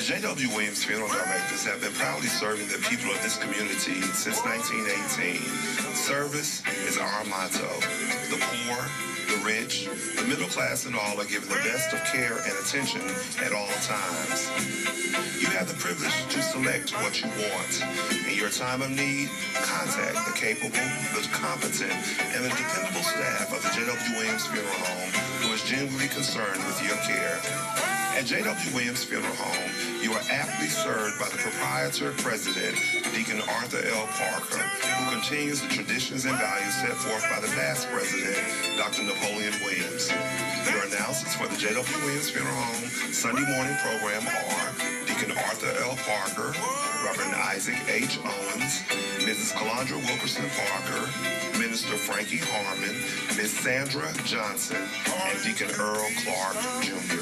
J.W. Williams Funeral Directors have been proudly serving the people of this community since 1918. Service is our motto. The poor, the rich, the middle class, and all are given the best of care and attention at all times. You have the privilege to select what you want. In your time of need, contact the capable, the competent, and the dependable staff of the J.W. Williams Funeral Home who is genuinely concerned with your care. At J.W. Williams Funeral Home, you are aptly served by the proprietor president, Deacon Arthur L. Parker, who continues the traditions and values set forth by the past president, Dr. Napoleon Williams. Your announcers for the J.W. Williams Funeral Home Sunday morning program are Deacon Arthur L. Parker, Reverend Isaac H. Owens, Mrs. Calandra Wilkerson Parker, Minister Frankie Harmon, Miss Sandra Johnson, and Deacon Earl Clark, Jr.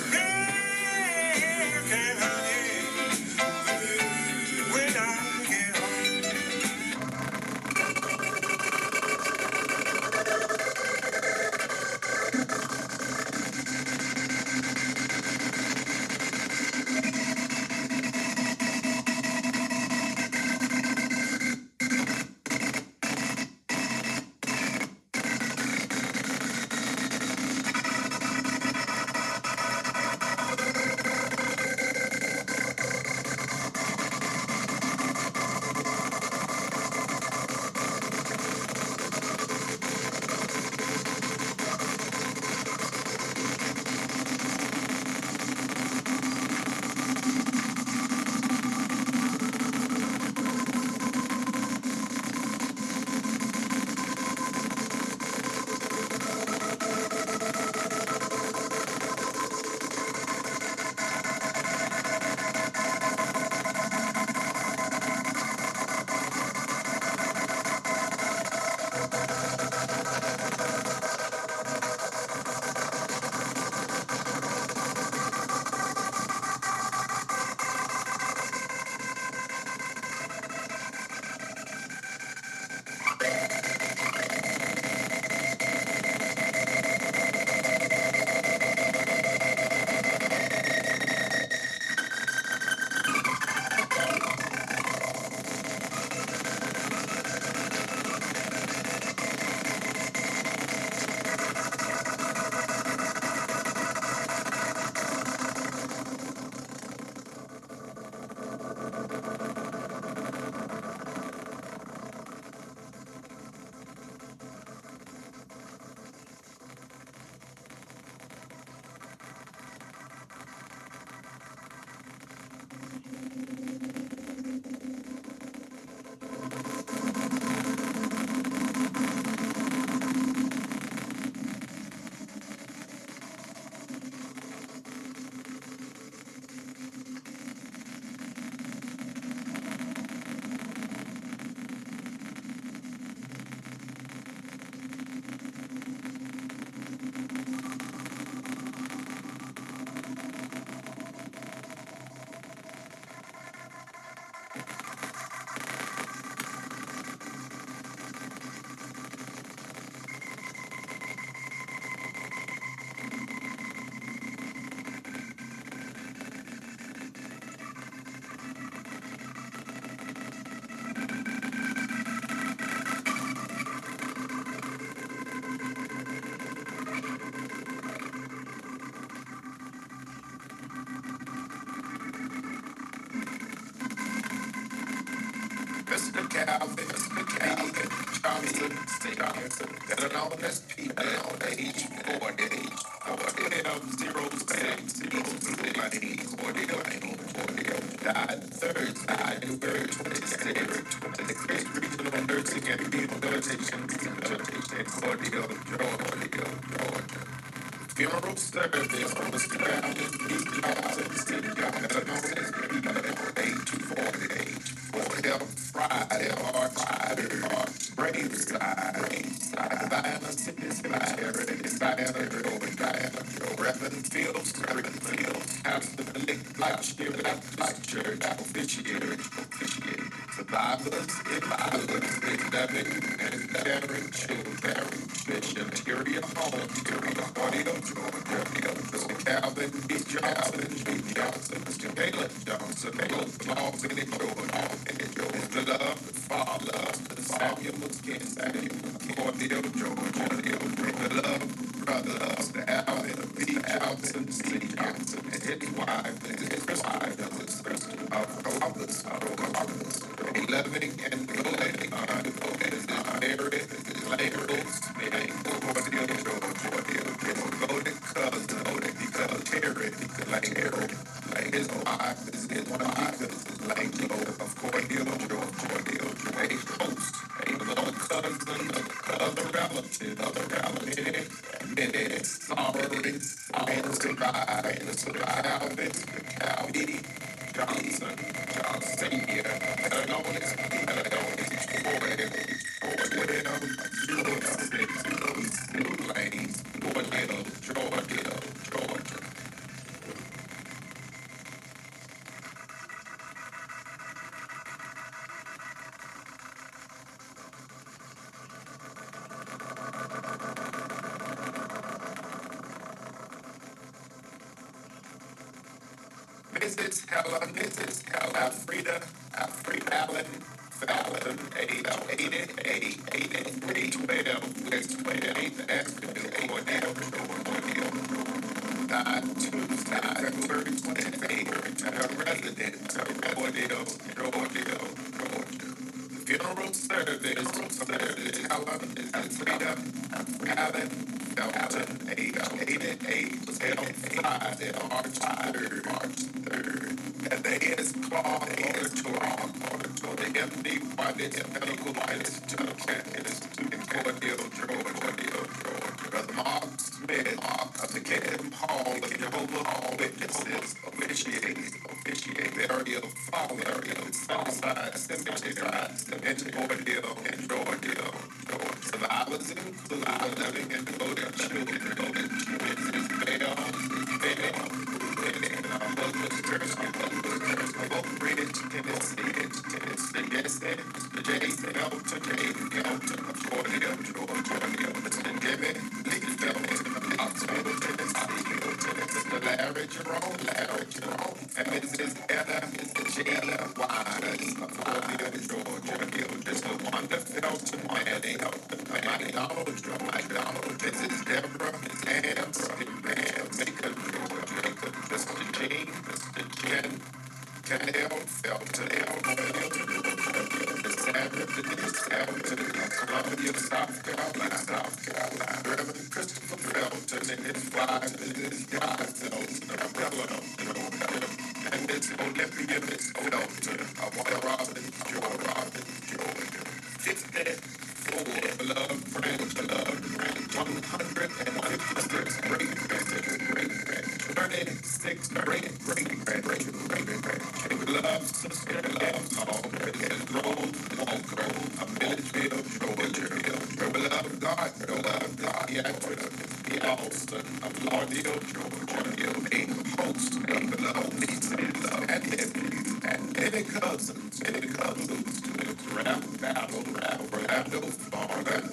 Mr. Calvin, Johnson, better known as Pete, age 40, 12-0-6-0-0, died Thursday, January 26th, Regional Nursing and Rehabilitation Cordell, Georgia. Funeral service on the ground is Pete Johnson, better known as Pete, age 40, Friday, March 3rd, Braveside, violence in this cemetery, Reverend Fields, Pastor Nick Blackshire, Black Church, officiated, survivors in 11 and Karen Children, Bishop Interior Home, Interior Audio, Georgia, Mr. Calvin B. Johnson, Mr. Caleb Johnson, belongs in it, Georgia, Mr. Love, Father, Mr. Samuel McKinney, Cordell, Georgia, Mr. Love, brother, Mr. Alvin B. Johnson, C. Johnson, and his wife, of Columbus, 11 and Golden, Mary, Labels, Cordell, Georgia, Golden cousin, because Terry, his wife is his wife, Langlo of Cordell, Georgia, a host, another cousin, other relative, many sorry, survived, Calvin Johnson, Senior, better known as Georgia. Mrs. Helen, Allen, age 83, 12, West 28th Avenue, Cordell, died Tuesday, February 28th, at her residence, Cordell, Georgia. The funeral service, Helen, Allen, Felton, age 88, was held Friday, March 3rd, at the S. Clark Auditorium, the MD White's Medical Institute in Cordell, Georgia. Brother Mark Smith of the Kingdom Hall of Jehovah's Witnesses officiate burial following Southside Cemetery in Cordell, Georgia. Survivors include 11 and devoted children, Mrs. Bell, of Oak Ridge, Tennessee, Mr. Jason Elton, of Cordell, Georgia, Mr. Debbie Lee Felton of Knoxville, Tennessee, Mr. Larry Jerome, and Mrs. Ella Gina Wines of Cordell, Georgia, Mr. Wanda Felton Manning, McDonald, Mrs. Deborah Lambs, Macon, Georgia, Mr. Jen Canel Felton, Miss Sandra Denise Felton of Columbia, South Carolina, Reverend Christopher Felton and his wife, Mrs. Felton of Delano, and Miss Olympia Miss Felton of Robin, Georgia. 54 beloved friends, 156 great-grandchildren, 36 great-great-grandchildren, beloved sister, Mrs. Rose Walker of Milledgeville, Georgia, her beloved godmother, the Alston of Lauderdale, Georgia, a host of beloved nieces and nephews, and many cousins, Orlando, Florida,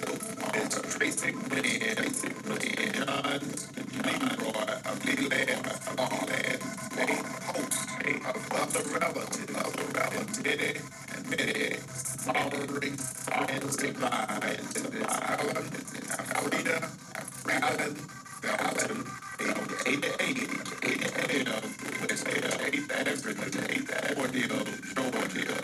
it's Tracy Glenn, John Leroy of Leland, Farland, a host of other relatives, many sorry friends divine, Frida, Allen, Felton, 88, West 8th Avenue, Cordell, Georgia.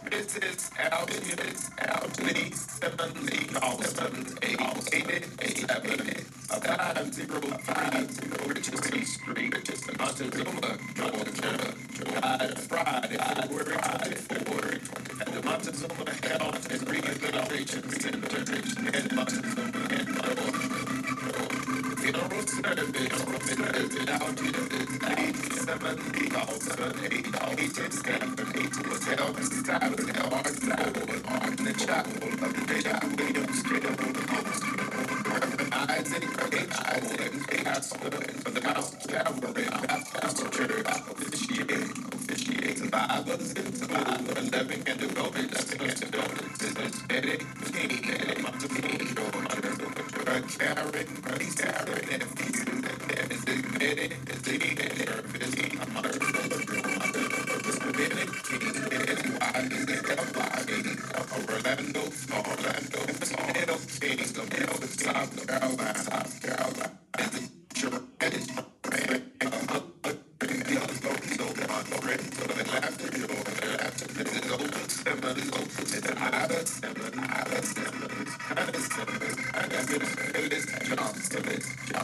Mrs. Algie Simmons, call 788-503 Richardson Street, Montezuma, Georgia. Died Friday, February 24th, at the Montezuma Health and Rehabilitation Center in Montezuma, Georgia. Funeral service out to the 870,887 was held Saturday, March 4th, in the chapel of the Bishop William Street. Reverend Isaac H. Owen, pastor of the House Calvary Baptist Church, officiate survivors and survivors living in the building, Eddie King, Georgia. Karen, nephew, is admitted as the service. Benedict King, his wife is Orlando, Middle King of South Carolina.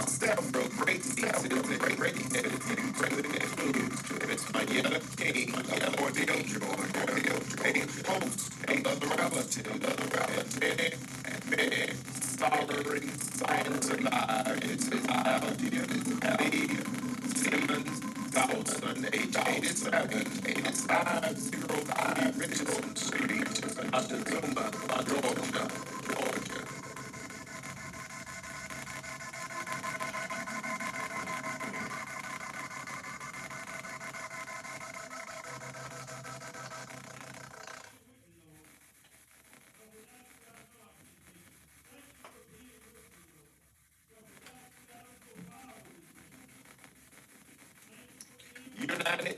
Several great it's my yellow king, Ordeal George, host of the relative, and many sovereign science alive. It's alive, Simmons, Dawson, H87, Richardson Street, Montezuma, Georgia. United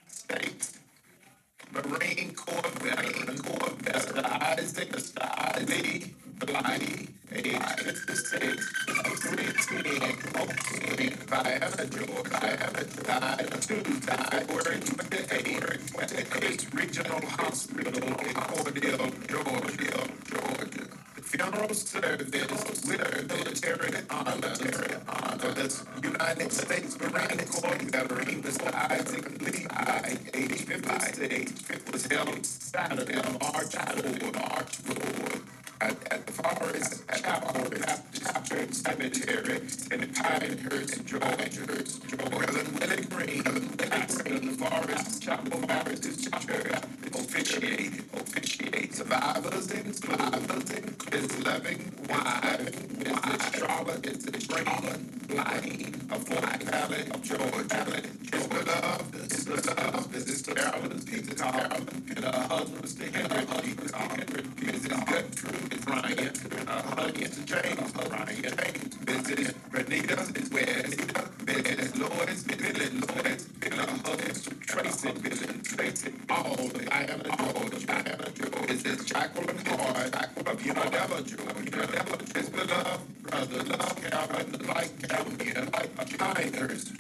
States Marine Corps veteran, Mr. Isaac Lee Blighty, age 56, 310, Oak Street, Vienna, Georgia, died February 28th, Regional Hospital in Cordell, Georgia. The funeral service with military honor of the United States Marine Corps veteran, Mr. Isaac Lee Blighty, age 56, was held Saturday, March 4th, at the Forest Chapel Baptist Church Cemetery in Pinehurst, Georgia. Reverend Willie Green, pastor of the Forest Chapel Baptist Church, officiate survivors and his loving wife, Mrs. Charlotte Blighty of Fort Valley, Georgia. His beloved Mrs. Carolyn Peter and her husband, Mr. Henry Mrs. Gertrude Bryant, her husband, James Bryant, Mrs. Renita West, Mrs. Lois, Billy Lois, and her husband, Tracy, all of Diana, Georgia, Mrs. Jacqueline Hart of Unadilla, Georgia, his beloved brother, Calvin, Jr., of Pinehurst,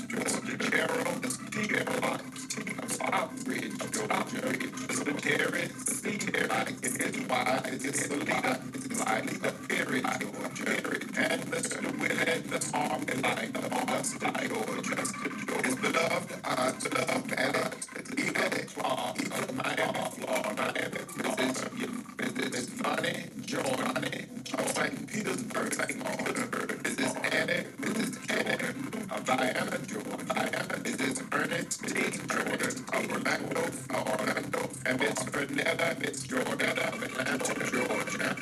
Georgia, Gerald, of Southbridge, Georgia, Mr. Terry, and his wife, Mrs. Selena, Perry, Georgia, and Mr. Willett, the Marmalade of Augusta, Georgia, his beloved aunt, Maddie, Clark of Miami, Florida, Mrs. Funny, Johnny, of St. Petersburg, Mrs. Annie, of Diana, Georgia, Mrs. Ernestine Jordan of Orlando, and Miss Bernetta Jordan of Atlanta, Georgia.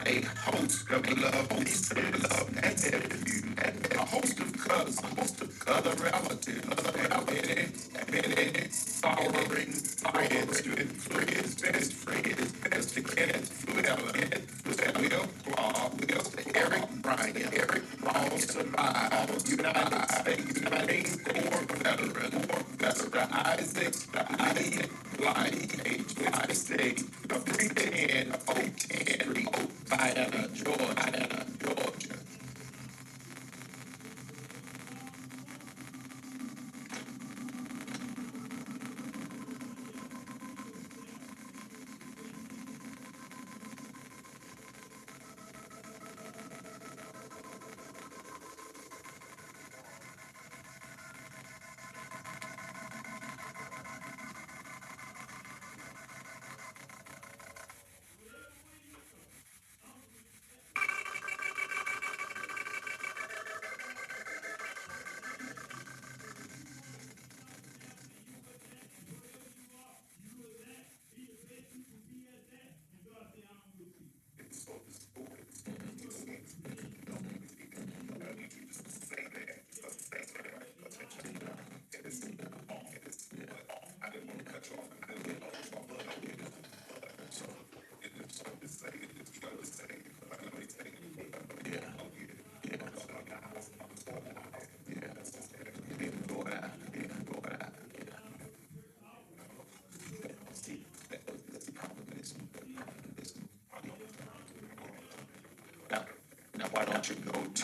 A host of peace, love, and nephew, and a host of cousins, other relatives, many sorrowing friends to include his best friends, Mr. Kenneth Will Clark, Mr. Eric Bryan, all survived United States Marine Corps veteran, Mr. Isaac Lee Blighty, age 56, of 310, 010, Vienna, Georgia.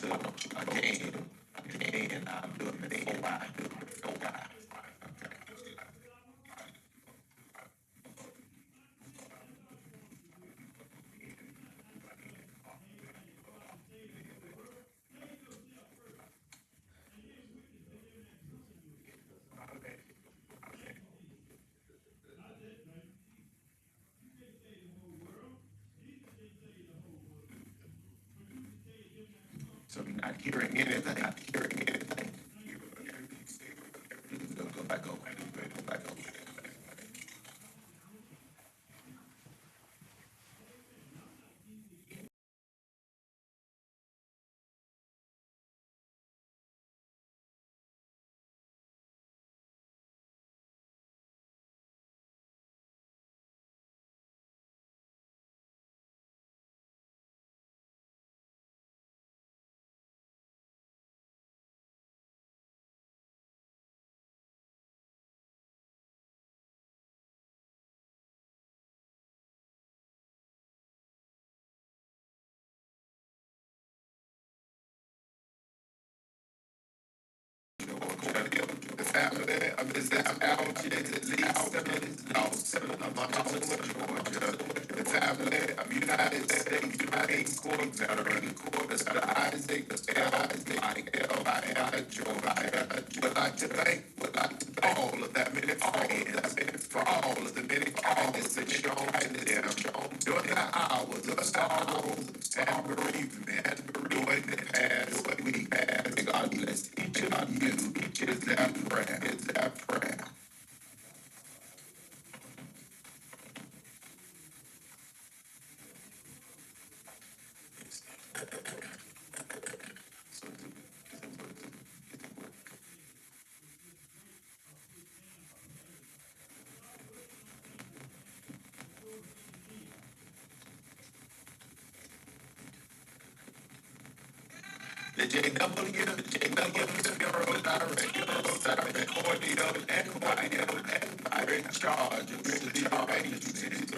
again, I'll do it before I do it, before I. So you're not hearing anything, not hearing anything. Go back over, go back over. The family of this algae at least seven of my Georgia. The family of United States Marine Corps veteran, Mr. Isaac Mike Georgia. Would like to thank all of that many friends for all of the many kindness that shown to them during the hours of sorrow and bereavement during the past week. God bless each of you. Each is their prayer. Is their prayer. The JW Bureau Director, Cordial and Quiet, are in charge of the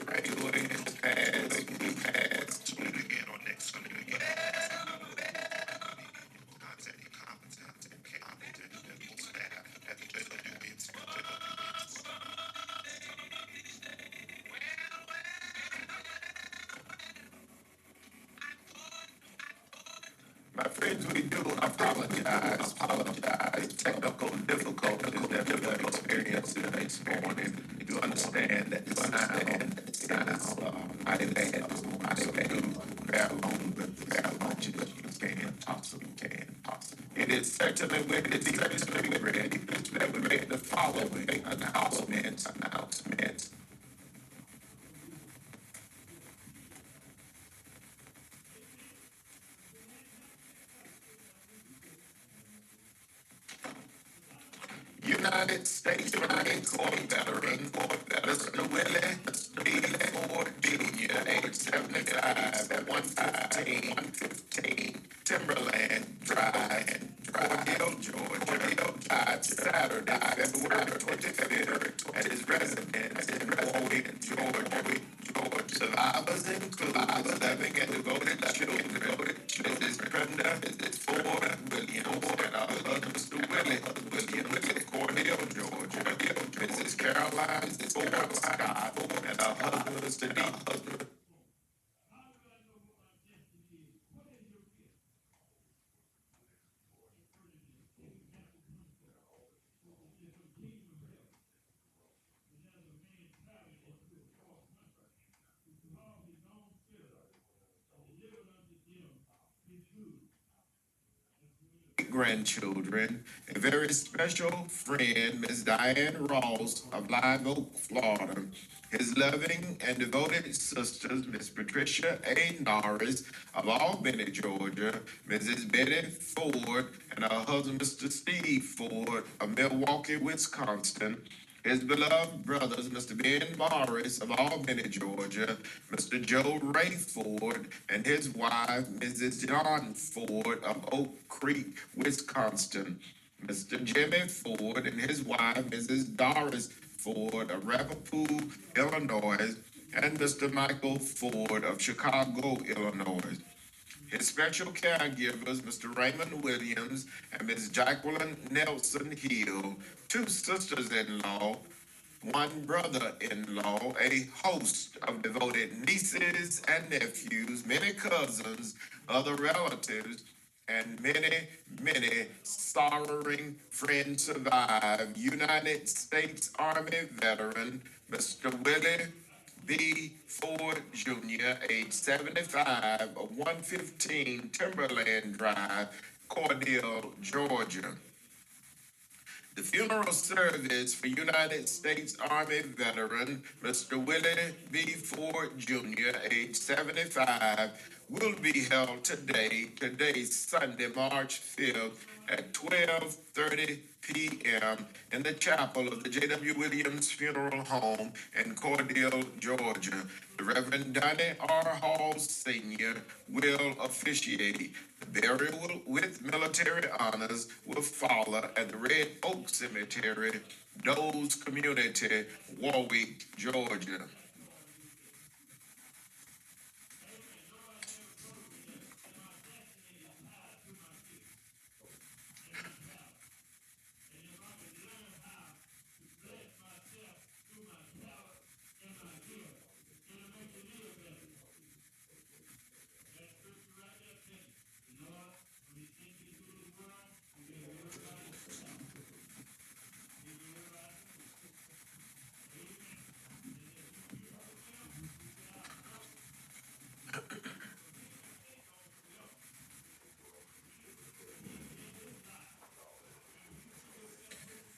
regulating his past. Tune in again on next Sunday. Contact competent and competent staff at the JW. My friends, we do apologize. Technical difficulties that we have experienced this morning. You understand that the sound mighty bad. Bear along with you can, possibly can. It is certainly ready that we make the following announcements. United States Marine Corps veteran, Mr. Willie B. Ford Jr., age 75, at 115 Timberland Drive, Georgia, Saturday, February 25th, at his residence in Warwick, Georgia. Survivors include living and devoted children, Mrs. Brenda, Mrs. Ford Williams, and our husband, Mr. Williams of Cornell, Georgia, Mrs. Caroline Ford Scott, and our husband, Mr. D. Grandchildren, a very special friend, Miss Diane Ross of Live Oak, Florida. His loving and devoted sisters, Miss Patricia A. Norris of Albany, Georgia, Mrs. Betty Ford, and her husband, Mr. Steve Ford of Milwaukee, Wisconsin. His beloved brothers, Mr. Ben Morris of Albany, Georgia, Mr. Joe Ray Ford, and his wife, Mrs. John Ford of Oak Creek, Wisconsin, Mr. Jimmy Ford and his wife, Mrs. Doris Ford of Rappaport, Illinois, and Mr. Michael Ford of Chicago, Illinois. His special caregivers, Mr. Raymond Williams and Ms. Jacqueline Nelson Hill, two sisters-in-law, one brother-in-law, a host of devoted nieces and nephews, many cousins, other relatives, and many, many sorrowing friends survive. United States Army veteran Mr. Willie B. Ford Jr., age 75, of 115 Timberland Drive, Cordell, Georgia. The funeral service for United States Army veteran Mr. Willie B. Ford Jr., age 75, will be held today, Sunday, March 5th at 12:30 p.m. in the chapel of the J.W. Williams Funeral Home in Cordell, Georgia. The Reverend Donnie R. Hall Sr. will officiate. The burial with military honors will follow at the Red Oak Cemetery, Doles Community, Warwick, Georgia.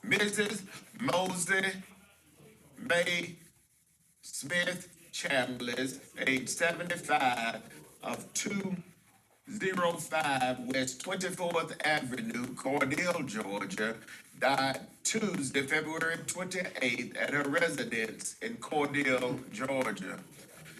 Mrs. Mosey May Smith Chambliss, age 75, of 205 West 24th Avenue, Cordell, Georgia, died Tuesday, February 28th at her residence in Cordell, Georgia.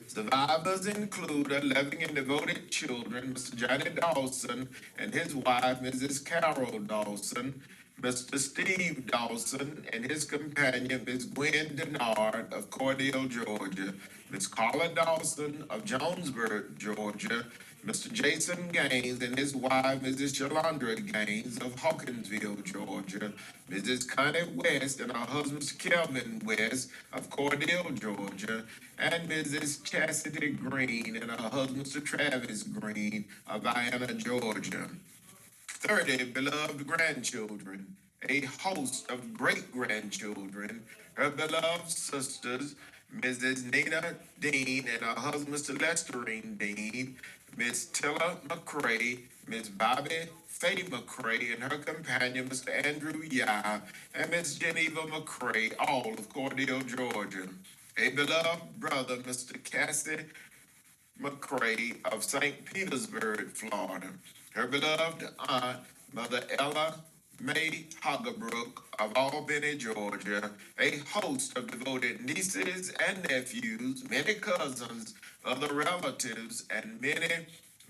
Survivors include 11 and devoted children, Mr. Johnny Dawson and his wife, Mrs. Carol Dawson, Mr. Steve Dawson and his companion, Ms. Gwen Denard of Cordell, Georgia, Ms. Carla Dawson of Jonesburg, Georgia, Mr. Jason Gaines and his wife, Mrs. Shalandra Gaines of Hawkinsville, Georgia, Mrs. Connie West and her husband, Kelvin West of Cordell, Georgia, and Mrs. Chastity Green and her husband, Mr. Travis Green of Vienna, Georgia. 30 beloved grandchildren, a host of great grandchildren, her beloved sisters, Mrs. Nina Dean and her husband, Mr. Lesterine Dean, Miss Tilla McCray, Miss Bobby Faye McCray and her companion, Mr. Andrew Yah, and Miss Geneva McCray, all of Cordell, Georgia. A beloved brother, Mr. Cassie McCray of St. Petersburg, Florida. Her beloved aunt, Mother Ella May Hoggebrook of Albany, Georgia. A host of devoted nieces and nephews, many cousins, other relatives, and many,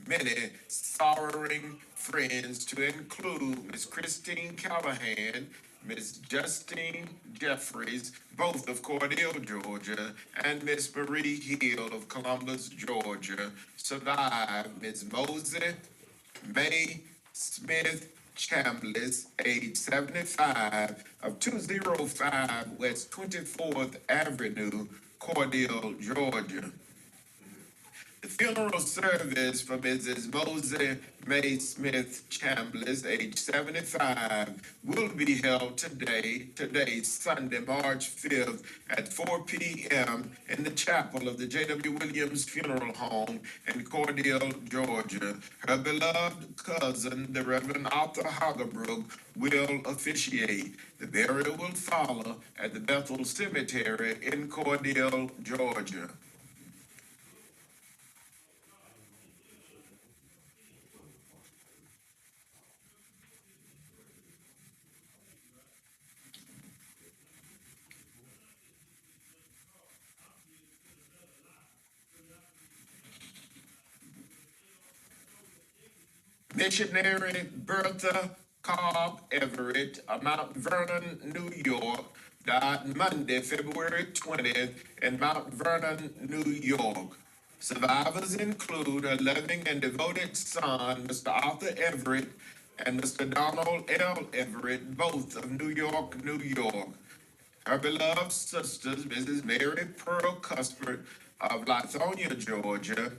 many sorrowing friends to include Miss Christine Callahan, Miss Justine Jeffries, both of Cordell, Georgia, and Miss Marie Hill of Columbus, Georgia. Survived Miss Mosey May Smith Chambliss, age 75, of 205 West 24th Avenue, Cordell, Georgia. The funeral service for Mrs. Mosey May Smith Chambliss, age 75, will be held today, Sunday, March 5th at 4 p.m. in the chapel of the J.W. Williams Funeral Home in Cordell, Georgia. Her beloved cousin, the Reverend Arthur Hoggebrook, will officiate. The burial will follow at the Bethel Cemetery in Cordell, Georgia. Missionary Bertha Cobb Everett of Mount Vernon, New York, died Monday, February 20th in Mount Vernon, New York. Survivors include her loving and devoted son, Mr. Arthur Everett, and Mr. Donald L. Everett, both of New York, New York. Her beloved sisters, Mrs. Mary Pearl Cuthbert of Lithonia, Georgia,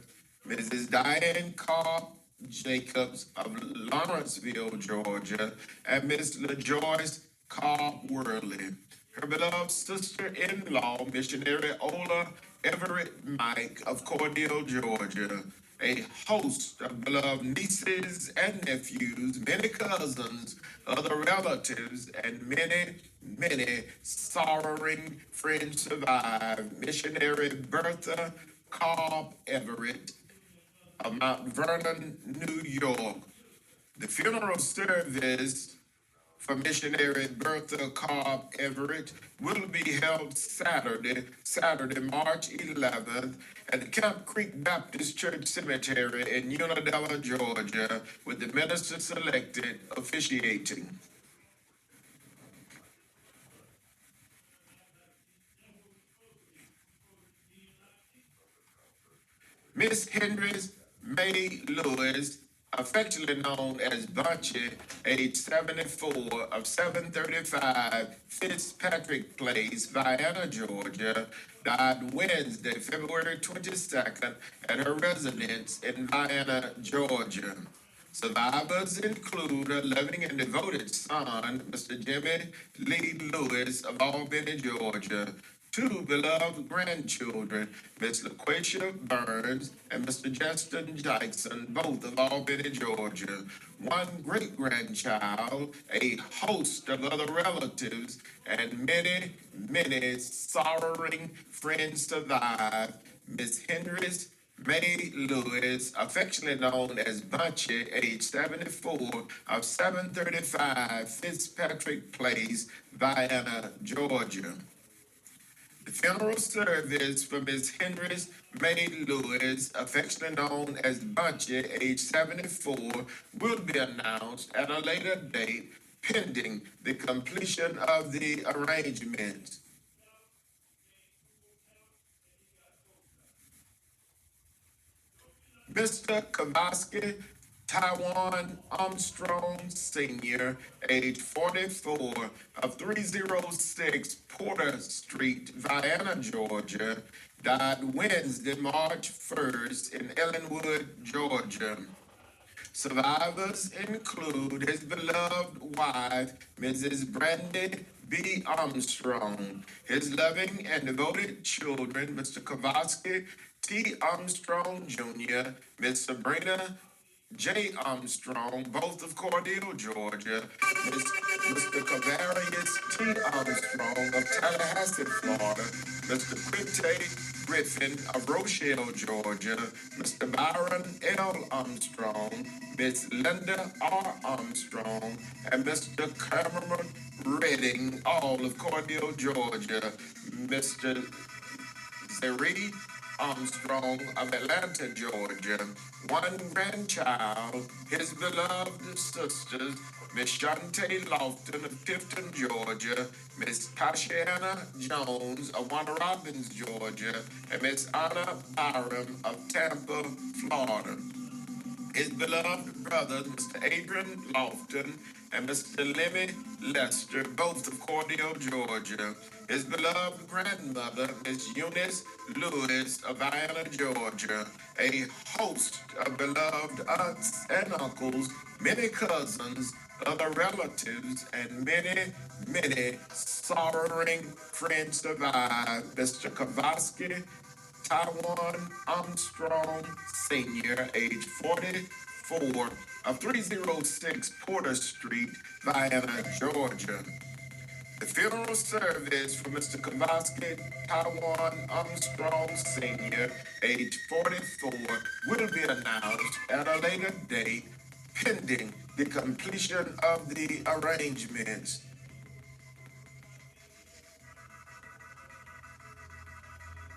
Mrs. Diane Carr Jacobs of Lawrenceville, Georgia, and Miss LaJoyce Carr Worley. Her beloved sister-in-law, missionary Ola Everett Mike of Cordele, Georgia, a host of beloved nieces and nephews, many cousins, other relatives, and many sorrowing friends survive. Missionary Bertha Cobb Everett of Mount Vernon, New York. The funeral service for missionary Bertha Cobb Everett will be held Saturday, March 11th at the Camp Creek Baptist Church Cemetery in Unadilla, Georgia, with the minister selected officiating. Miss Henry's May Lewis, affectionately known as Bunchy, age 74, of 735 Fitzpatrick Place, Vienna, Georgia, died Wednesday, February 22nd, at her residence in Vienna, Georgia. Survivors include her loving and devoted son, Mr. Jimmy Lee Lewis of Albany, Georgia, two beloved grandchildren, Miss LaQuisha Burns and Mr. Justin Jackson, both of Albany, Georgia, one great-grandchild, a host of other relatives, and many sorrowing friends survive. Miss Henry's May Lewis, affectionately known as Bunchy, age 74, of 735 Fitzpatrick Place, Vienna, Georgia. The funeral service for Miss Henry's May Lewis, affectionately known as Bunchy, age 74, will be announced at a later date pending the completion of the arrangements. Mr. Kavaski Taiwan Armstrong Sr., age 44, of 306 Porter Street, Vienna, Georgia, died Wednesday, March 1st in Ellenwood, Georgia. Survivors include his beloved wife, Mrs. Brandy B. Armstrong, his loving and devoted children, Mr. Kowalski T. Armstrong Jr., Miss Sabrina J. Armstrong, both of Cordele, Georgia, Mr. Cavarius T. Armstrong of Tallahassee, Florida, Mr. Quinte Griffin of Rochelle, Georgia, Mr. Byron L. Armstrong, Miss Linda R. Armstrong, and Mr. Cameron Redding, all of Cordele, Georgia, Mr. Zeri Armstrong of Atlanta, Georgia, one grandchild, his beloved sisters, Miss Shantae Lofton of Tifton, Georgia, Miss Tashiana Jones of Warner Robins, Georgia, and Miss Anna Byram of Tampa, Florida. His beloved brothers, Mr. Adrian Lofton and Mr. Lemmy Lester, both of Cordele, Georgia. His beloved grandmother, Miss Eunice Lewis of Vienna, Georgia. A host of beloved aunts and uncles, many cousins, other relatives, and many sorrowing friends survive. Mr. Kowalski Taiwan Armstrong Sr., age 44, of 306 Porter Street, Vienna, Georgia. The funeral service for Mr. Kowalski Taiwan Armstrong Sr., age 44, will be announced at a later date pending the completion of the arrangements.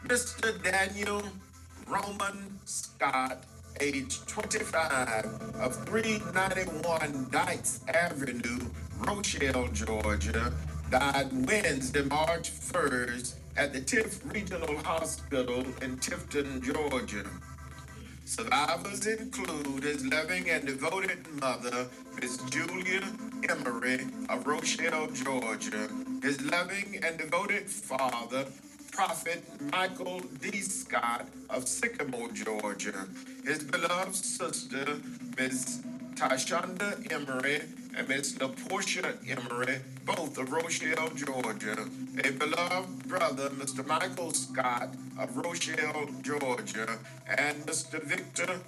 Mr. Daniel Roman Scott, age 25, of 391 Dykes Avenue, Rochelle, Georgia, died Wednesday, March 1st at the Tiff Regional Hospital in Tifton, Georgia. Survivors include his loving and devoted mother, Miss Julia Emery of Rochelle, Georgia, his loving and devoted father, Prophet Michael D. Scott of Sycamore, Georgia, his beloved sister, Miss Tashonda Emery and Miss LaPortia Emery, both of Rochelle, Georgia, a beloved brother, Mr. Michael Scott of Rochelle, Georgia, and Mr. Victor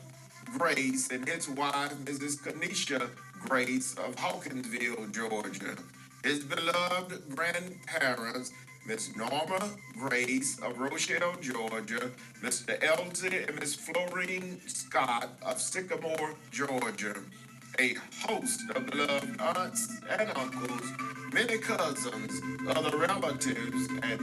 Grace and his wife, Mrs. Kanisha Grace of Hawkinsville, Georgia. His beloved grandparents, Miss Norma Grace of Rochelle, Georgia, Mr. Elsie and Miss Florine Scott of Sycamore, Georgia. A host of beloved aunts and uncles, many cousins, other relatives, and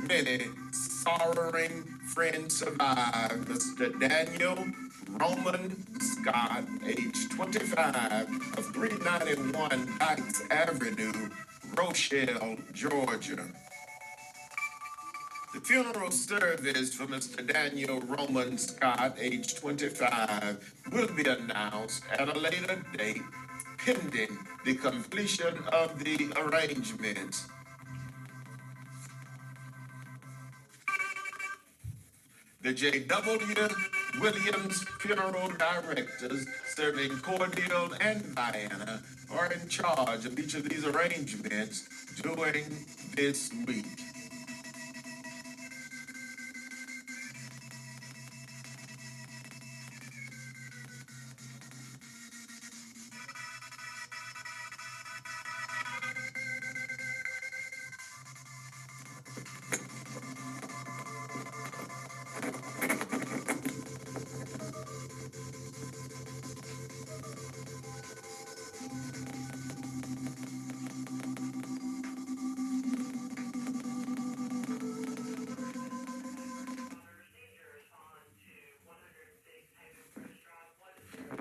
many sorrowing friends survive. Mr. Daniel Roman Scott, age 25, of 391 Dykes Avenue, Rochelle, Georgia. The funeral service for Mr. Daniel Roman Scott, age 25, will be announced at a later date, pending the completion of the arrangements. The J.W. Williams Funeral Directors, serving Cordele and Diana, are in charge of each of these arrangements during this week.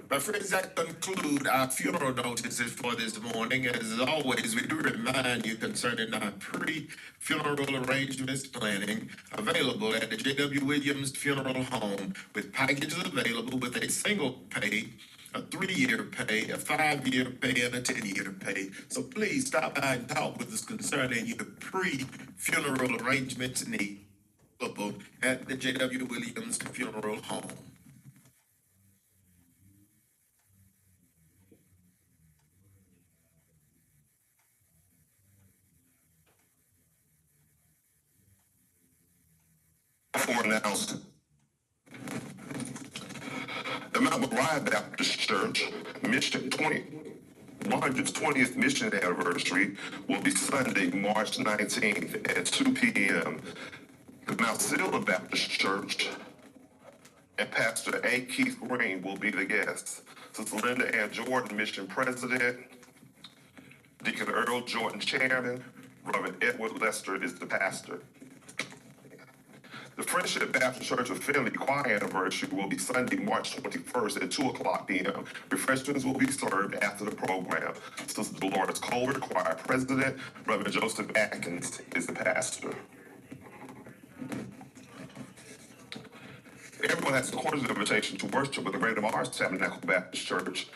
My friends, that conclude our funeral notices for this morning. As always, we do remind you concerning our pre-funeral arrangements planning available at the J.W. Williams Funeral Home, with packages available with a single pay, a 3-year pay, a 5-year pay, and a 10-year pay. So please stop by and talk with us concerning your pre-funeral arrangements needs available at the J.W. Williams Funeral Home. For announced the Mount Moriah Baptist Church Mission 120th mission anniversary will be Sunday, March 19th at 2 p.m. The Mount Silla Baptist Church and Pastor A. Keith Green will be the guests. Sister Linda Ann Jordan, mission president. Deacon Earl Jordan, chairman. Reverend Edward Lester is the pastor. The Friendship Baptist Church of Finley choir anniversary will be Sunday, March 21st at 2 o'clock p.m. Refreshments will be served after the program. Sister Dolores Colbert, choir president. Reverend Joseph Atkins is the pastor. Everyone has a cordial invitation to worship with the Greater Mars Tabernacle Baptist Church.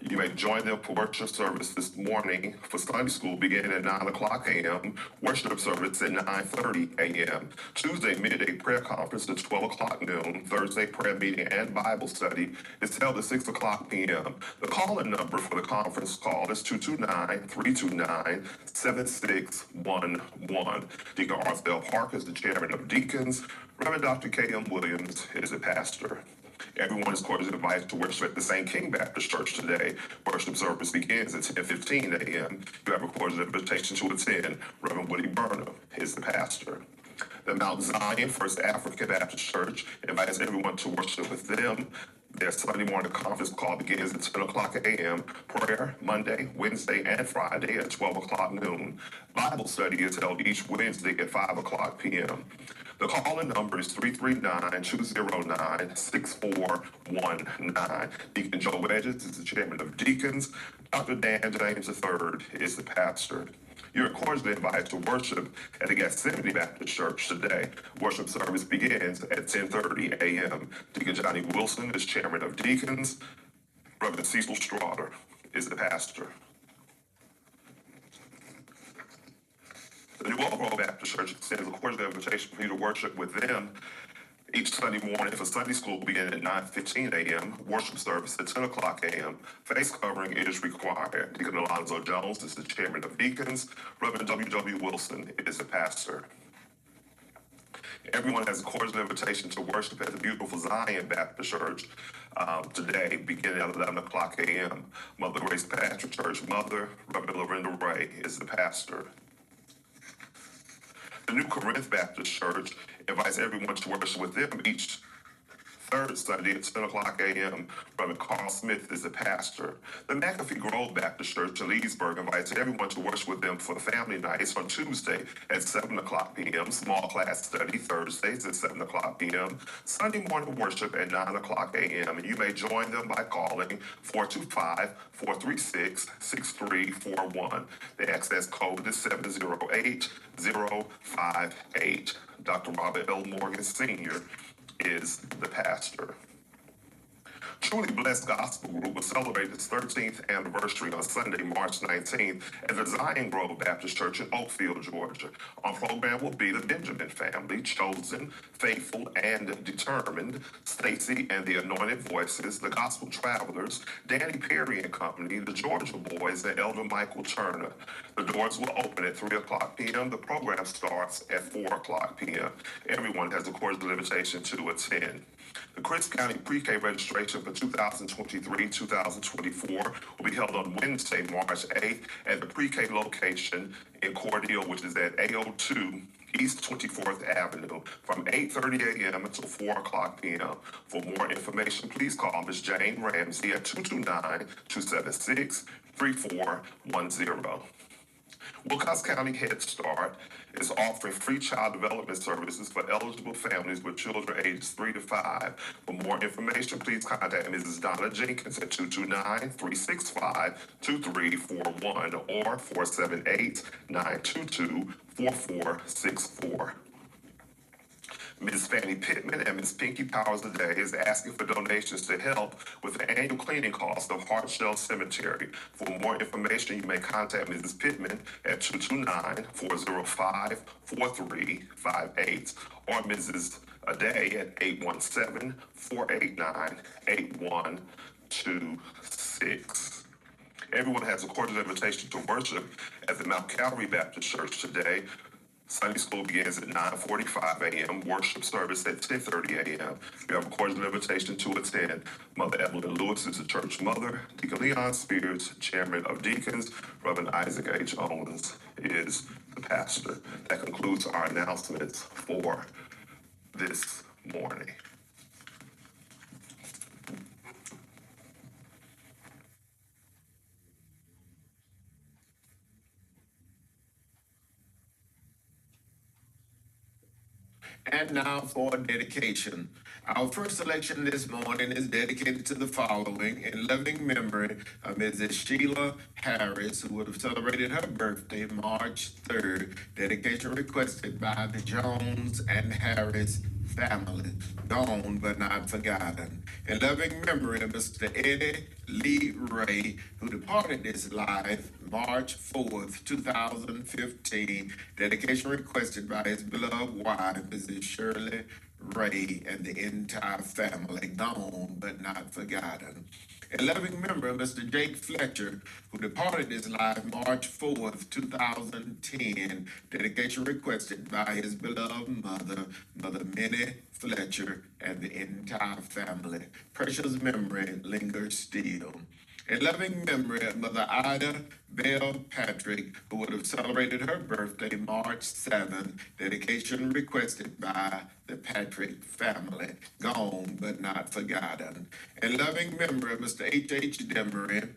You may join them for worship service this morning for Sunday school beginning at 9 o'clock a.m., worship service at 9:30 a.m., Tuesday midday prayer conference at 12 o'clock noon, Thursday prayer meeting and Bible study is held at 6 o'clock p.m. The call-in number for the conference call is 229-329-7611. Deacon Arthur Parker is the chairman of deacons. Reverend Dr. K.M. Williams is the pastor. Everyone is cordially invited to worship at the St. King Baptist Church today. Worship service begins at 10:15 a.m. You have a cordial invitation to attend. Reverend Woody Burnham is the pastor. The Mount Zion First African Baptist Church invites everyone to worship with them. Their Sunday morning conference call begins at 10 o'clock a.m. Prayer Monday, Wednesday, and Friday at 12 o'clock noon. Bible study is held each Wednesday at 5 o'clock p.m. The call-in number is 339-209-6419. Deacon Joe Wedges is the chairman of deacons. Dr. Dan James III is the pastor. You're cordially invited to worship at the Gethsemane Baptist Church today. Worship service begins at 10:30 a.m. Deacon Johnny Wilson is chairman of deacons. Reverend Cecil Straughter is the pastor. The New Oak Grove Baptist Church extends a cordial invitation for you to worship with them each Sunday morning for Sunday school beginning at 9:15 a.m., worship service at 10 o'clock a.m. Face covering is required. Deacon Alonzo Jones is the chairman of deacons. Reverend W.W. Wilson is the pastor. Everyone has a cordial invitation to worship at the beautiful Zion Baptist Church today, beginning at 11 o'clock a.m. Mother Grace Patrick Church Mother, Reverend Lorinda Ray, is the pastor. The New Corinth Baptist Church invites everyone to worship with them each third Sunday at 10 o'clock a.m. Reverend Carl Smith is the pastor. The McAfee Grove Baptist Church in Leesburg invites everyone to worship with them for the family nights on Tuesday at 7 o'clock p.m., small class study Thursdays at 7 o'clock p.m., Sunday morning worship at 9 o'clock a.m., and you may join them by calling 425-436-6341. The access code is 708058. Dr. Robert L. Morgan Sr. is the pastor. Truly Blessed Gospel Group will celebrate its 13th anniversary on Sunday, March 19th at the Zion Grove Baptist Church in Oakfield, Georgia. On program will be the Benjamin family, Chosen, Faithful, and Determined, Stacy and the Anointed Voices, the Gospel Travelers, Danny Perry and Company, the Georgia Boys, and Elder Michael Turner. The doors will open at 3 o'clock p.m. The program starts at 4 o'clock p.m. Everyone has a cordial invitation to attend. The Crisp County Pre-K registration for 2023-2024 will be held on Wednesday, March 8th at the Pre-K location in Cordele, which is at 802 East 24th Avenue from 8:30 a.m. until 4 o'clock p.m. For more information, please call Ms. Jane Ramsey at 229-276-3410. Wilcox County Head Start is offering free child development services for eligible families with children ages 3 to 5. For more information, please contact Mrs. Donna Jenkins at 229-365-2341 or 478-922-4464. Ms. Fanny Pittman and Ms. Pinky Powers today is asking for donations to help with the annual cleaning cost of Hartshell Cemetery. For more information, you may contact Mrs. Pittman at 229-405-4358 or Mrs. Aday at 817-489-8126. Everyone has a cordial invitation to worship at the Mount Calvary Baptist Church today. Sunday school begins at 9:45 a.m., worship service at 10:30 a.m. You have a cordial invitation to attend. Mother Evelyn Lewis is the church mother. Deacon Leon Spears, chairman of deacons. Reverend Isaac H. Owens is the pastor. That concludes our announcements for this morning. And now for dedication. Our first selection this morning is dedicated to the following in loving memory of Mrs. Sheila Harris, who would have celebrated her birthday March 3rd. Dedication requested by the Jones and Harris family, gone but not forgotten. In loving memory of Mr. Eddie Lee Ray, who departed this life March 4th, 2015. Dedication requested by his beloved wife, Mrs. Shirley Ray, and the entire family, gone but not forgotten. A loving memory of Mr. Jake Fletcher, who departed this life March 4th, 2010. Dedication requested by his beloved mother, Mother Minnie Fletcher, and the entire family. Precious memory lingers still. A loving memory of Mother Ida Bell Patrick, who would have celebrated her birthday March 7th. Dedication requested by the Patrick family, gone but not forgotten. A loving memory of Mr. H.H. Demery,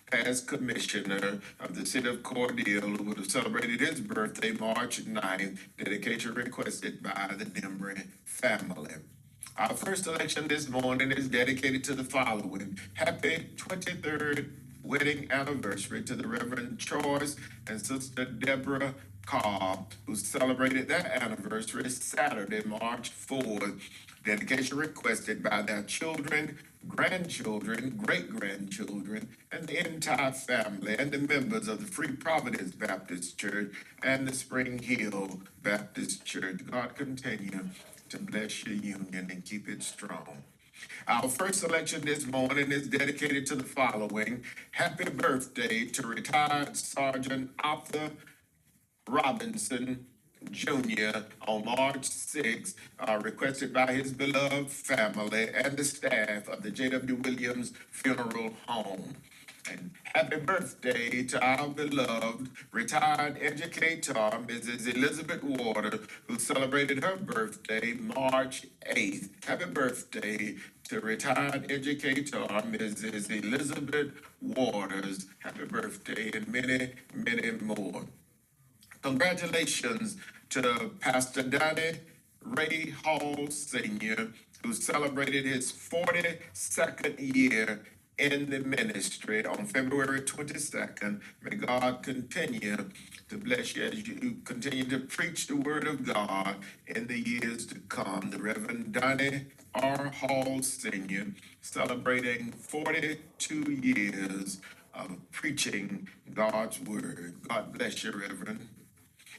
past commissioner of the city of Cordele, who would have celebrated his birthday March 9th. Dedication requested by the Demery family. Our first election this morning is dedicated to the following. Happy 23rd wedding anniversary to the Reverend Choice and Sister Deborah Cobb, who celebrated their anniversary Saturday, March 4th. Dedication requested by their children, grandchildren, great-grandchildren, and the entire family and the members of the Free Providence Baptist Church and the Spring Hill Baptist Church. God continue to bless your union and keep it strong. Our first selection this morning is dedicated to the following. Happy birthday to retired Sergeant Arthur Robinson Jr. on March 6th, requested by his beloved family and the staff of the J.W. Williams Funeral Home. And happy birthday to our beloved retired educator, Mrs. Elizabeth Waters, who celebrated her birthday March 8th. Happy birthday to retired educator, Mrs. Elizabeth Waters. Happy birthday and many, many more. Congratulations to Pastor Donnie Ray Hall Sr., who celebrated his 42nd year in the ministry on February 22nd. May God continue to bless you as you continue to preach the word of God in the years to come. The Reverend Donnie R. Hall Sr., celebrating 42 years of preaching God's word. God bless you, Reverend.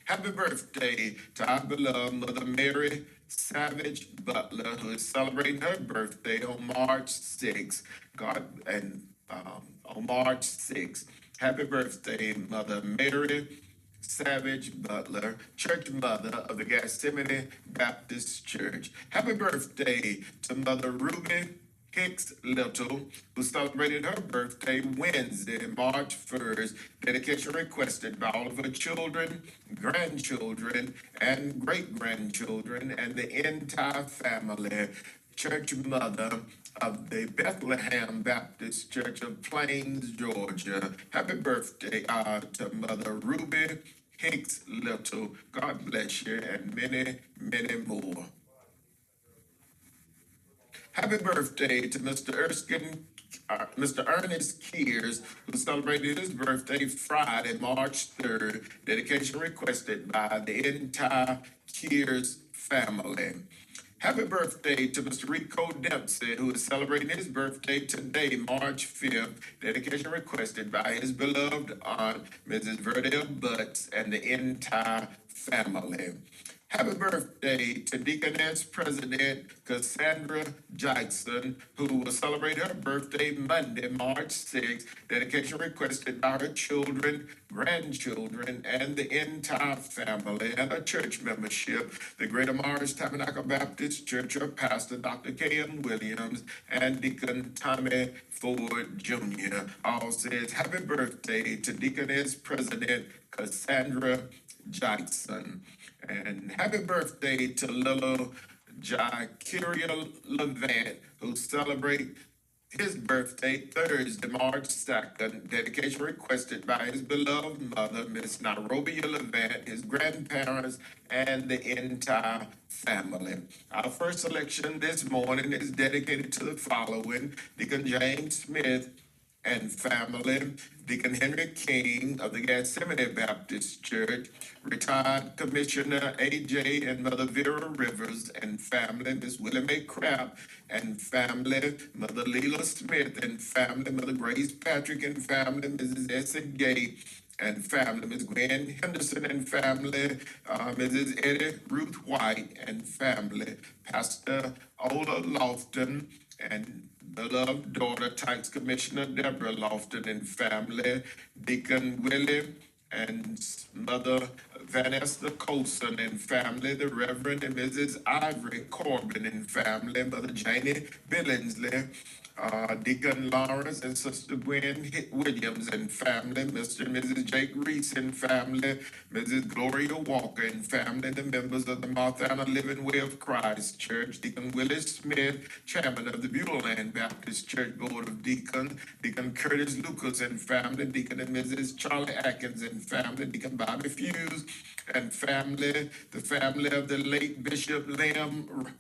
Happy birthday to our beloved Mother Mary Savage Butler, who is celebrating her birthday on March 6th. On March 6th. Happy birthday, Mother Mary Savage Butler, church mother of the Gethsemane Baptist Church. Happy birthday to Mother Ruby Hicks Little, who celebrated her birthday Wednesday, March 1st. Dedication requested by all of her children, grandchildren, and great-grandchildren, and the entire family. Church mother of the Bethlehem Baptist Church of Plains, Georgia. Happy birthday to Mother Ruby Hicks Little. God bless you and many, many more. Happy birthday to Mr. Ernest Kears, who celebrated his birthday Friday, March 3rd. Dedication requested by the entire Kears family. Happy birthday to Mr. Rico Dempsey, who is celebrating his birthday today, March 5th. Dedication requested by his beloved aunt, Mrs. Verdell Butts, and the entire family. Happy birthday to Deaconess President Cassandra Jackson, who will celebrate her birthday Monday, March 6th. Dedication requested by her children, grandchildren, and the entire family, and her church membership, the Greater Mars Tabernacle Baptist Church of Pastor Dr. K.M. Williams and Deacon Tommy Ford Jr. All says happy birthday to Deaconess President Cassandra Jackson. And happy birthday to little Jakiria Levant, who celebrate his birthday Thursday, March 2nd. Dedication requested by his beloved mother, Miss Nairobi Levant, his grandparents, and the entire family. Our first selection this morning is dedicated to the following: Deacon James Smith and family, Deacon Henry King of the Gethsemane Baptist Church, retired Commissioner A.J. and Mother Vera Rivers and family, Miss Willie Mae Crabb and family, Mother Leela Smith and family, Mother Grace Patrick and family, Mrs. Essie Gay and family, Ms. Gwen Henderson and family, Mrs. Eddie Ruth White and family, Pastor Ola Lofton and beloved daughter, Tax Commissioner Deborah Lofton and family, Deacon Willie and Mother Vanessa Colson and family, the Reverend and Mrs. Ivory Corbin and family, Mother Janie Billingsley, Deacon Lawrence and Sister Gwen Williams and family, Mr. and Mrs. Jake Reese and family, Mrs. Gloria Walker and family, the members of the Marthana Living Way of Christ Church, Deacon Willis Smith, chairman of the Beulah Baptist Church Board of Deacons, Deacon Curtis Lucas and family, Deacon and Mrs. Charlie Atkins and family, Deacon Bobby Fuse and family, the family of the late Bishop Liam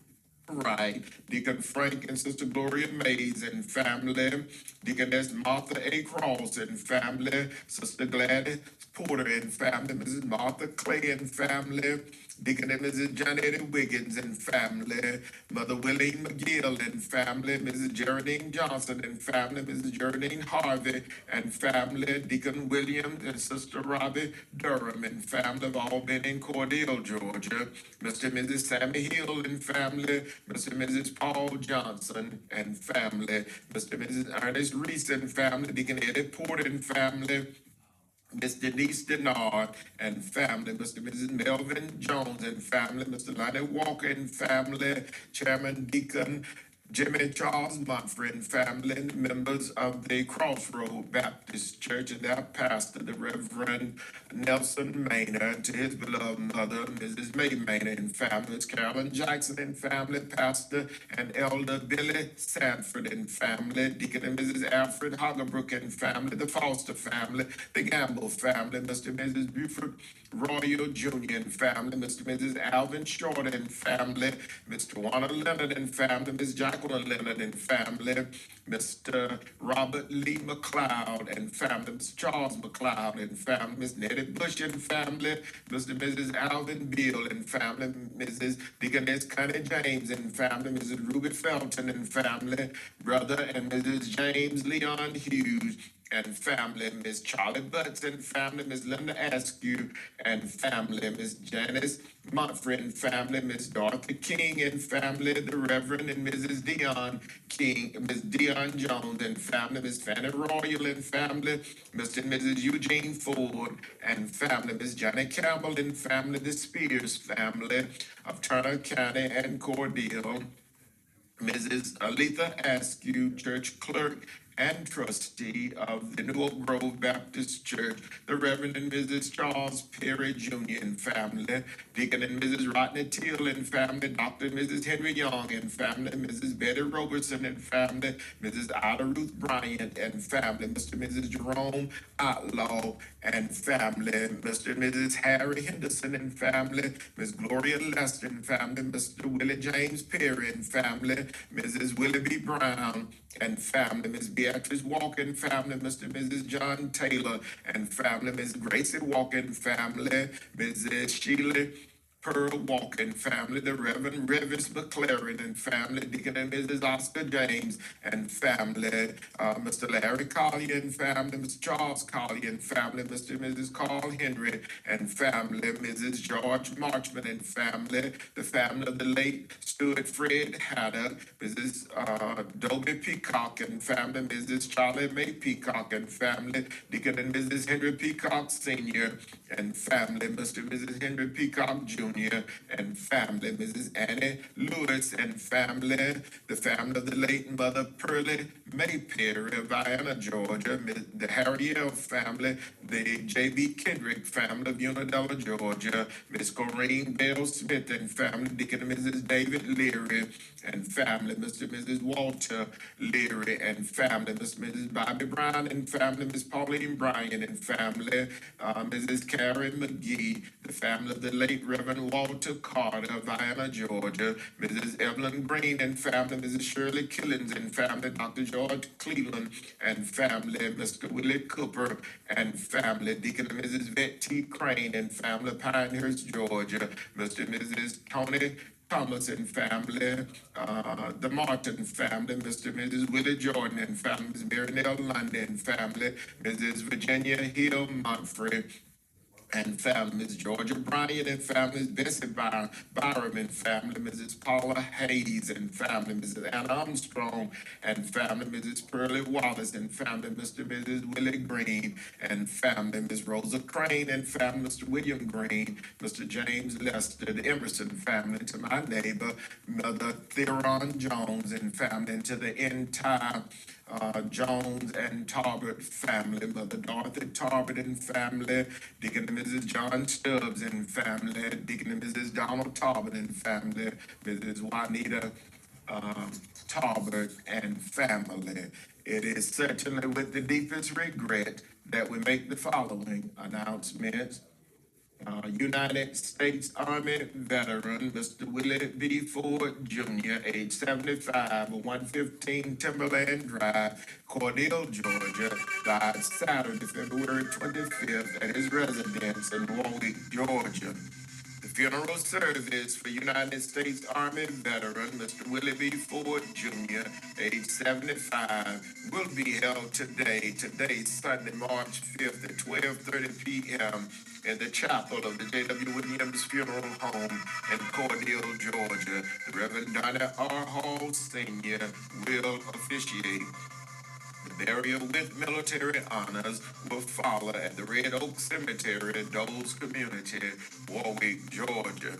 Right. Deacon Frank and Sister Gloria Mays and family. Deaconess Martha A. Cross and family. Sister Gladys Porter and family. Mrs. Martha Clay and family. Deacon and Mrs. Janet Wiggins and family. Mother Willie McGill and family. Mrs. Geraldine Johnson and family. Mrs. Geraldine Harvey and family. Deacon Williams and Sister Robbie Durham and family have all been in Cordell, Georgia. Mr. and Mrs. Sammy Hill and family. Mr. and Mrs. Paul Johnson and family. Mr. and Mrs. Ernest Reese and family. Deacon Eddie Porter and family. Miss Denise Denard and family, Mr. and Mrs. Melvin Jones and family, Mr. Lonnie Walker and family, Chairman Deacon Jimmy Charles Montford and family, and members of the Crossroad Baptist Church and their pastor, the Reverend Nelson Maynard, and to his beloved mother, Mrs. May Maynard and family, Miss Carolyn Jackson and family, pastor and elder Billy Sanford and family, Deacon and Mrs. Alfred Hoggebrook and family, the Foster family, the Gamble family, Mr. and Mrs. Buford Royal Jr. and family, Mr. and Mrs. Alvin Short and family, Mr. Warner Leonard and family, Miss Jacqueline Leonard and family, Mr. Robert Lee McLeod and family, Mr. Charles McLeod and family, Miss Nettie Bush and family, Mr. and Mrs. Alvin Beal and family, Mrs. Deaconess Connie James and family, Mrs. Ruby Felton and family, brother and Mrs. James Leon Hughes and family, Miss Charlie Butts and family, Miss Linda Askew and family, Miss Janice Montford and family, Miss Dorothy King and family, the Reverend and Mrs. Dion King, Miss Dion Jones and family, Miss Fanny Royal and family, Mr. and Mrs. Eugene Ford and family, Miss Johnny Campbell and family, the Spears family of Turner County and Cordell, Mrs. Aletha Askew, church clerk and trustee of the New Oak Grove Baptist Church, the Reverend and Mrs. Charles Perry Jr. and family, Deacon and Mrs. Rodney Till and family, Dr. and Mrs. Henry Young and family, Mrs. Betty Robertson and family, Mrs. Ida Ruth Bryant and family, Mr. and Mrs. Jerome Outlaw and family, Mr. and Mrs. Harry Henderson and family, Miss Gloria Lester and family, Mr. Willie James Perry and family, Mrs. Willie B. Brown and family, Miss Beatrice Walker and family, Mr. and Mrs. John Taylor and family, Miss Gracie Walker and family, Mrs. Sheila Pearl Walker and family, the Reverend Rivers McLaren and family, Deacon and Mrs. Oscar James and family, Mr. Larry Collier and family, Mr. Charles Collier and family, Mr. and Mrs. Carl Henry and family, Mrs. George Marchman and family, the family of the late Stuart Fred Hatter, Mrs. Dobie Peacock and family, Mrs. Charlie May Peacock and family, Deacon and Mrs. Henry Peacock Sr. and family, Mr. and Mrs. Henry Peacock Jr. and family, Mrs. Annie Lewis and family, the family of the late Mother Pearlie May Perry of Vienna, Georgia, the Harry L. family, the J.B. Kendrick family of Unadilla, Georgia, Miss Corrine Bell Smith and family, Deacon and Mrs. David Leary and family, Mr. and Mrs. Walter Leary and family, Mr. and Mrs. Bobby Brown and family, Miss Pauline Bryan and family, Mrs. Carrie McGee, the family of the late Reverend Walter Carter of Vienna, Georgia, Mrs. Evelyn Green and family, Mrs. Shirley Killings and family, Dr. George Cleveland and family, Mr. Willie Cooper and family, Deacon and Mrs. Vet T. Crane and family, Pinehurst, Georgia, Mr. and Mrs. Tony Thomas and family, the Martin family, Mr. and Mrs. Willie Jordan and family, Ms. Mary Nell London and family, Mrs. Virginia Hill Monfrey and family, Ms. Georgia Bryant and family, Ms. Bessie Byram and family, Mrs. Paula Hayes and family, Mrs. Anna Armstrong and family, Mrs. Pearlie Wallace and family, Mr. and Mrs. Willie Green and family, Ms. Rosa Crane and family, Mr. William Green, Mr. James Lester, the Emerson family, to my neighbor, Mother Theron Jones and family, and to the entire Jones and Tarbert family, Mother Dorothy Tarbert and family, Deacon and Mrs. John Stubbs and family, Deacon and Mrs. Donald Tarbert and family, Mrs. Juanita Tarbert and family. It is certainly with the deepest regret that we make the following announcements. United States Army veteran, Mr. Willie B. Ford Jr., age 75, 115 Timberland Drive, Cordele, Georgia, died Saturday, February 25th at his residence in Warwick, Georgia. The funeral service for United States Army veteran Mr. Willie B. Ford Jr., age 75, will be held today, Sunday, March 5th at 12:30 p.m. in the chapel of the J.W. Williams Funeral Home in Cordele, Georgia. The Reverend Donnie R. Hall Sr. will officiate. The burial with military honors will follow at the Red Oak Cemetery, Doles Community, Warwick, Georgia.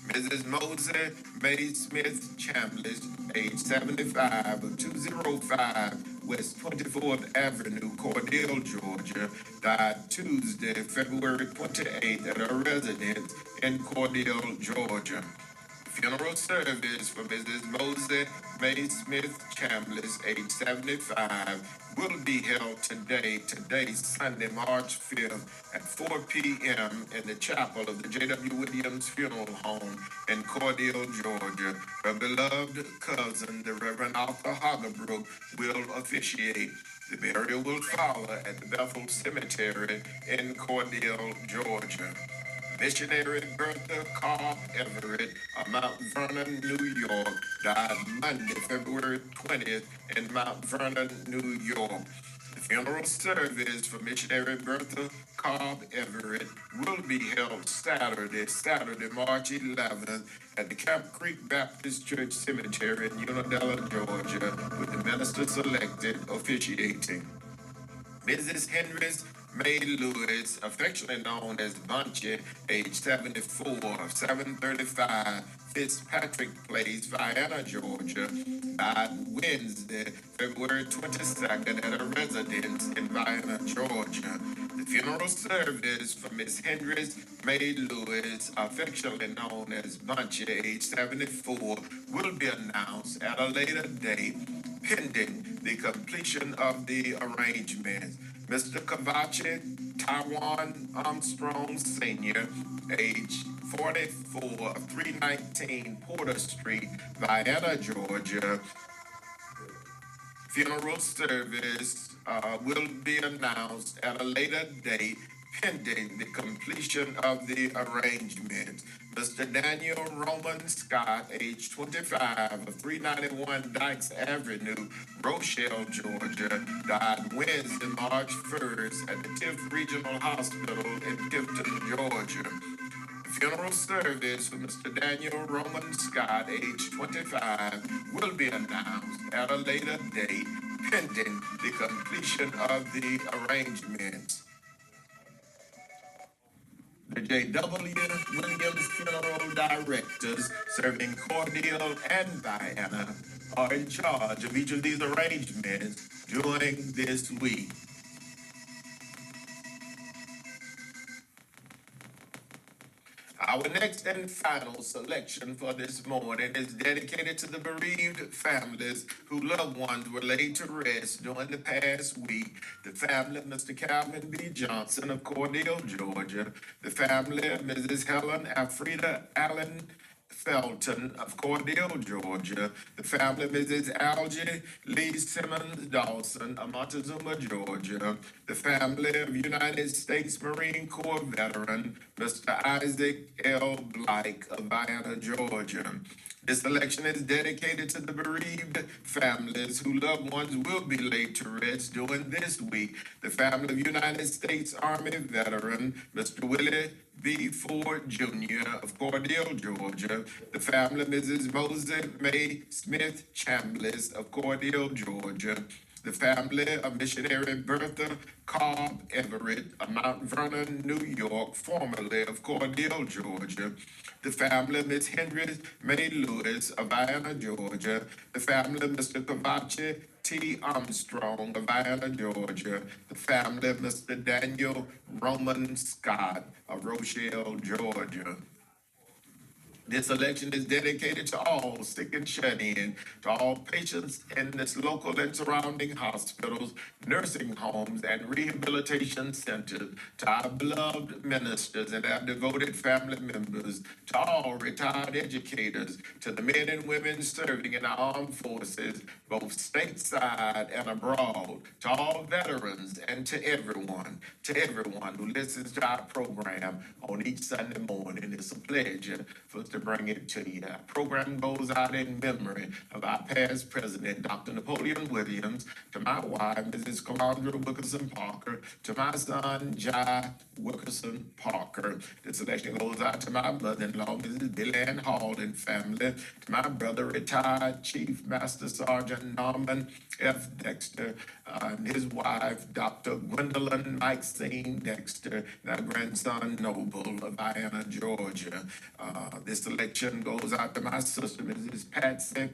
Mrs. Mosey May Smith Chambliss, age 75, of 205 West 24th Avenue, Cordele, Georgia, died Tuesday, February 28th at her residence in Cordele, Georgia. Funeral service for Mrs. Mosey May Smith Chambliss, age 75, will be held today, Sunday, March 5th at 4 p.m. in the chapel of the J.W. Williams Funeral Home in Cordele, Georgia. Her beloved cousin, the Reverend Arthur Hoggebrook, will officiate. The burial will follow at the Bethel Cemetery in Cordele, Georgia. Missionary Bertha Cobb Everett of Mount Vernon, New York, died Monday, February 20th in Mount Vernon, New York. The funeral service for missionary Bertha Cobb Everett will be held Saturday, March 11th at the Camp Creek Baptist Church Cemetery in Unadilla, Georgia, with the minister selected officiating. Mrs. Henry's May Lewis, affectionately known as Bunchy, age 74, 735 Fitzpatrick Place, Vienna, Georgia, died Wednesday, February 22nd at a residence in Vienna, Georgia. The funeral service for Miss Henry's May Lewis, affectionately known as Bunchy, age 74, will be announced at a later date pending the completion of the arrangements. Mr. Kavachi Taiwan Armstrong Sr., age 44, 319 Porter Street, Vienna, Georgia. Funeral service will be announced at a later date pending the completion of the arrangements. Mr. Daniel Roman Scott, age 25, of 391 Dykes Avenue, Rochelle, Georgia, died Wednesday, March 1st at the Tift Regional Hospital in Tifton, Georgia. The funeral service for Mr. Daniel Roman Scott, age 25, will be announced at a later date pending the completion of the arrangements. The J.W. Williams Funeral Directors serving Cordele and Vienna are in charge of each of these arrangements during this week. Our next and final selection for this morning is dedicated to the bereaved families whose loved ones were laid to rest during the past week. The family of Mr. Calvin B. Johnson of Cordele, Georgia. The family of Mrs. Helen Alfreda Allen Felton of Cordele, Georgia. The family of Mrs. Algie Lee Simmons Dawson of Montezuma, Georgia. The family of United States Marine Corps veteran Mr. Isaac L. Blake of Vienna, Georgia. This election is dedicated to the bereaved families whose loved ones will be laid to rest during this week. The family of United States Army veteran Mr. Willie B. Ford Jr. of Cordele, Georgia. The family of Mrs. Mosey May Smith Chambliss of Cordele, Georgia. The family of missionary Bertha Cobb Everett of Mount Vernon, New York, formerly of Cordele, Georgia. The family of Miss Henry May Lewis of Vienna, Georgia. The family of Mr. Kavachi T. Armstrong of Vienna, Georgia. The family of Mr. Daniel Roman Scott of Rochelle, Georgia. This election is dedicated to all sick and shut in, to all patients in this local and surrounding hospitals, nursing homes, and rehabilitation centers, to our beloved ministers and our devoted family members, to all retired educators, to the men and women serving in our armed forces, both stateside and abroad, to all veterans, and to everyone who listens to our program on each Sunday morning. It's a pleasure for us to bring it to you. Our program goes out in memory of our past president, Dr. Napoleon Williams, to my wife, Mrs. Calandra Wilkerson Parker, to my son, Jai Wilkerson Parker. This selection goes out to my mother-in-law, Mrs. Billy Ann Hall and family, to my brother, retired Chief Master Sergeant Norman F. Dexter, and his wife, Dr. Gwendolyn Maxine Dexter, and our grandson, Noble of Vienna, Georgia. This selection goes out to my sister, Mrs. Patsy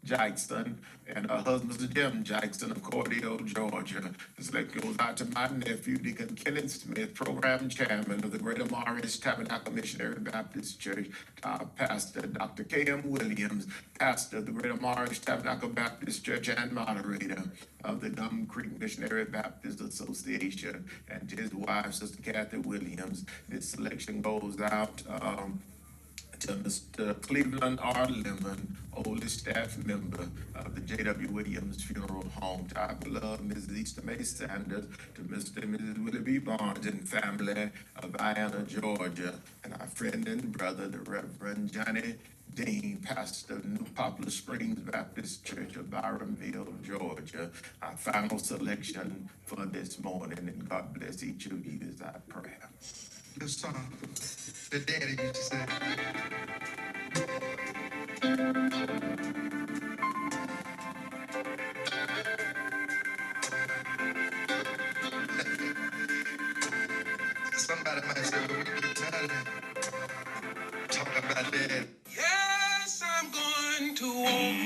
Jackson, and her husband, Jim Jackson of Cordell, Georgia. This selection goes out to my nephew, Deacon Kenneth Smith, program chairman of the Greater Morris Tabernacle Missionary Baptist Church, our pastor, Dr. K.M. Williams, pastor of the Greater Morris Tabernacle Baptist Church and moderator of the Gum Creek Missionary Baptist Association, and to his wife, Sister Kathy Williams. This selection goes out to Mr. Cleveland R. Lemon, oldest staff member of the J.W. Williams Funeral Home, to our beloved Mrs. Easter May Sanders, to Mr. and Mrs. Willie B. Barnes and family of Vienna, Georgia, and our friend and brother, the Reverend Johnny Dean, pastor of New Poplar Springs Baptist Church of Byronville, Georgia. Our final selection for this morning, and God bless each of you is our prayer. This song, the daddy used to say. Somebody might say, well, we get tired of talking about that. Yes, I'm going to walk.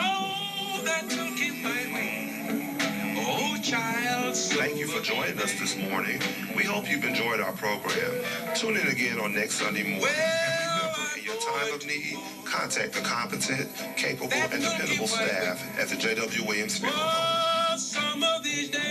Oh, that will keep my way. Oh, child. Thank you for joining us this morning. We hope you've enjoyed our program. Tune in again on next Sunday morning. And remember, in your time of need, contact the competent, capable, and dependable staff at the J.W. Williams Funeral Home. Some of these days.